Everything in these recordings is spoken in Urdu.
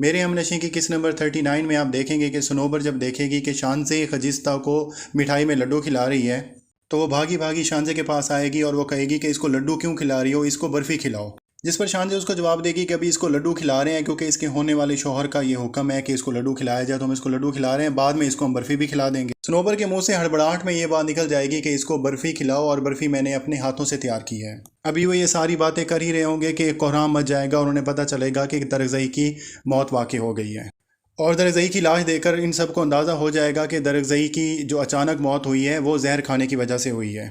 میرے ہم نشیں کی قسط نمبر 39 میں آپ دیکھیں گے کہ صنوبر جب دیکھے گی کہ شانزے خجستہ کو مٹھائی میں لڈو کھلا رہی ہے تو وہ بھاگی بھاگی شانزے کے پاس آئے گی اور وہ کہے گی کہ اس کو لڈو کیوں کھلا رہی ہو، اس کو برفی کھلاؤ۔ جس پر شانزے اس کو جواب دے گی کہ ابھی اس کو لڈو کھلا رہے ہیں کیونکہ اس کے ہونے والے شوہر کا یہ حکم ہے کہ اس کو لڈو کھلایا جائے، تو ہم اس کو لڈو کھلا رہے ہیں، بعد میں اس کو ہم برفی بھی کھلا دیں گے۔ صنوبر کے منہ سے ہڑبڑاہٹ میں یہ بات نکل جائے گی کہ اس کو برفی کھلاؤ، اور برفی میں نے اپنے ہاتھوں سے تیار کی ہے۔ ابھی وہ یہ ساری باتیں کر ہی رہے ہوں گے کہ کوہرام مچ جائے گا اور انہیں پتہ چلے گا کہ درگزئی کی موت واقع ہو گئی ہے، اور درگزئی کی لاش دے کر ان سب کو اندازہ ہو جائے گا کہ درگزئی کی جو اچانک موت ہوئی ہے وہ زہر کھانے کی وجہ سے ہوئی ہے۔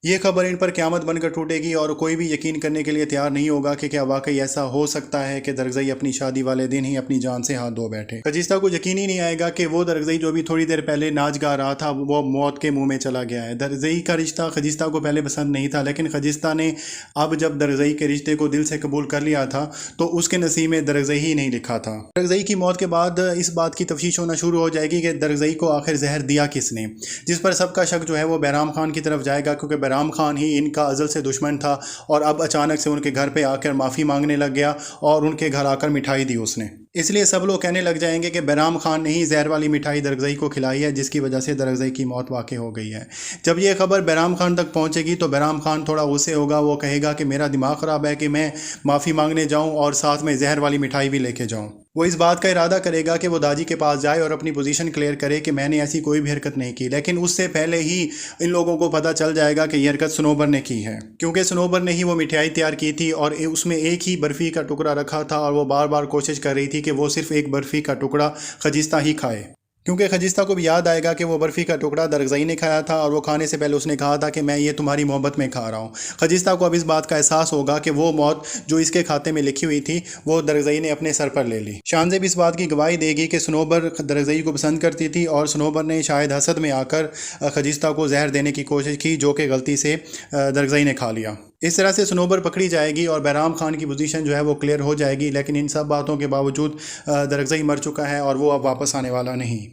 یہ خبر ان پر قیامت بن کر ٹوٹے گی اور کوئی بھی یقین کرنے کے لیے تیار نہیں ہوگا کہ کیا واقعی ایسا ہو سکتا ہے کہ درگزئی اپنی شادی والے دن ہی اپنی جان سے ہاتھ دھو بیٹھے۔ خجستہ کو یقین ہی نہیں آئے گا کہ وہ درگزئی جو بھی تھوڑی دیر پہلے ناچ گا رہا تھا وہ موت کے منہ میں چلا گیا ہے۔ درگزئی کا رشتہ خجستہ کو پہلے پسند نہیں تھا، لیکن خجستہ نے اب جب درگزئی کے رشتے کو دل سے قبول کر لیا تھا تو اس کے نصیب میں درگزئی ہی نہیں لکھا تھا۔ درگزئی کی موت کے بعد اس بات کی تفتیش ہونا شروع ہو جائے گی کہ درگزئی کو آخر زہر دیا کس نے، جس پر سب کا شک جو ہے وہ بہرام خان کی طرف جائے گا، کیونکہ بہرام خان ہی ان کا ازل سے دشمن تھا اور اب اچانک سے ان کے گھر پہ آ کر معافی مانگنے لگ گیا اور ان کے گھر آ کر مٹھائی دی اس نے۔ اس لیے سب لوگ کہنے لگ جائیں گے کہ بہرام خان نے ہی زہر والی مٹھائی درگزئی کو کھلائی ہے، جس کی وجہ سے درگزئی کی موت واقع ہو گئی ہے۔ جب یہ خبر بہرام خان تک پہنچے گی تو بہرام خان تھوڑا غصے ہوگا، وہ کہے گا کہ میرا دماغ خراب ہے کہ میں معافی مانگنے جاؤں اور ساتھ میں زہر والی مٹھائی بھی لے کے جاؤں۔ وہ اس بات کا ارادہ کرے گا کہ وہ داجی کے پاس جائے اور اپنی پوزیشن کلیئر کرے کہ میں نے ایسی کوئی بھی حرکت نہیں کی، لیکن اس سے پہلے ہی ان لوگوں کو پتہ چل جائے گا کہ یہ حرکت صنوبر نے کی ہے، کیونکہ صنوبر نے ہی وہ مٹھائی تیار کی تھی اور اس میں ایک ہی برفی کا ٹکڑا رکھا تھا، اور وہ بار بار کوشش کر رہی تھی کہ وہ صرف ایک برفی کا ٹکڑا خجستہ ہی کھائے، کیونکہ خجستہ کو بھی یاد آئے گا کہ وہ برفی کا ٹکڑا درگزئی نے کھایا تھا اور وہ کھانے سے پہلے اس نے کہا تھا کہ میں یہ تمہاری محبت میں کھا رہا ہوں۔ خجستہ کو اب اس بات کا احساس ہوگا کہ وہ موت جو اس کے کھاتے میں لکھی ہوئی تھی وہ درگزئی نے اپنے سر پر لے لی۔ شانزے بھی اس بات کی گواہی دے گی کہ صنوبر درگزئی کو پسند کرتی تھی اور صنوبر نے شاید حسد میں آ کر خجستہ کو زہر دینے کی کوشش کی، جو کہ غلطی سے درگزئی نے کھا لیا۔ اس طرح سے صنوبر پکڑی جائے گی اور بہرام خان کی پوزیشن جو ہے وہ کلیئر ہو جائے گی، لیکن ان سب باتوں کے باوجود درگزئی مر چکا ہے اور وہ اب واپس آنے والا نہیں۔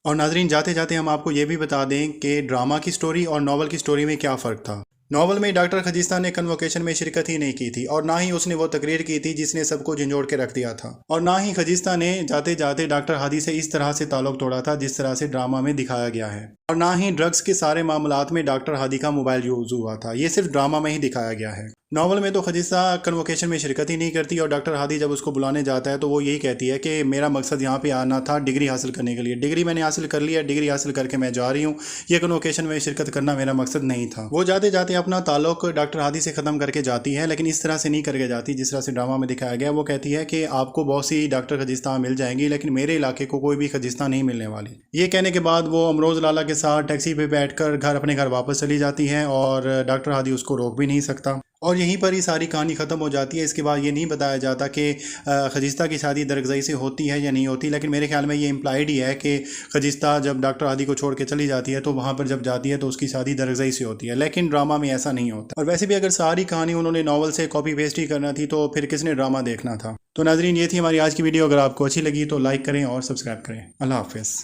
اور ناظرین، جاتے جاتے ہم آپ کو یہ بھی بتا دیں کہ ڈرامہ کی سٹوری اور ناول کی سٹوری میں کیا فرق تھا۔ ناول میں ڈاکٹر خجستہ نے کنووکیشن میں شرکت ہی نہیں کی تھی، اور نہ ہی اس نے وہ تقریر کی تھی جس نے سب کو جھنجھوڑ کے رکھ دیا تھا، اور نہ ہی خجستہ نے جاتے جاتے ڈاکٹر ہادی سے اس طرح سے تعلق توڑا تھا جس طرح سے ڈرامہ میں دکھایا گیا ہے، اور نہ ہی ڈرگز کے سارے معاملات میں ڈاکٹر ہادی کا موبائل یوز ہوا تھا، یہ صرف ڈرامہ میں ہی دکھایا گیا ہے۔ ناول میں تو خجستہ کنووکیشن میں شرکت ہی نہیں کرتی، اور ڈاکٹر ہادی جب اس کو بلانے جاتا ہے تو وہ یہی کہتی ہے کہ میرا مقصد یہاں پہ آنا تھا ڈگری حاصل کرنے کے لیے، ڈگری میں نے حاصل کر لی ہے، ڈگری حاصل کر کے میں جا رہی ہوں، یہ کنووکیشن میں شرکت کرنا میرا مقصد نہیں تھا۔ وہ جاتے جاتے اپنا تعلق ڈاکٹر ہادی سے ختم کر کے جاتی ہے، لیکن اس طرح سے نہیں کر کے جاتی جس طرح سے ڈرامہ میں دکھایا گیا۔ وہ کہتی ہے کہ آپ کو بہت سی ڈاکٹر خجستہ مل جائیں گی، لیکن میرے علاقے کو کوئی بھی خجستہ نہیں ملنے والی۔ یہ کہنے کے بعد وہ امروز لالا کے ساتھ ٹیکسی پہ بیٹھ کر اپنے گھر واپس چلی جاتی ہے، اور ڈاکٹر ہادی اس کو روک بھی نہیں سکتا، اور یہیں پر ہی ساری کہانی ختم ہو جاتی ہے۔ اس کے بعد یہ نہیں بتایا جاتا کہ خجستہ کی شادی درگزئی سے ہوتی ہے یا نہیں ہوتی، لیکن میرے خیال میں یہ امپلائڈ ہی ہے کہ خجستہ جب ڈاکٹر ہادی کو چھوڑ کے چلی جاتی ہے تو وہاں پر جب جاتی ہے تو اس کی شادی درگزئی سے ہوتی ہے، لیکن ڈرامہ میں ایسا نہیں ہوتا۔ اور ویسے بھی اگر ساری کہانی انہوں نے ناول سے کاپی پیسٹ ہی کرنا تھی تو پھر کس نے ڈرامہ دیکھنا تھا۔ تو ناظرین، یہ تھی ہماری آج کی ویڈیو، اگر آپ کو اچھی لگی تو لائک کریں اور سبسکرائب کریں۔ اللہ حافظ۔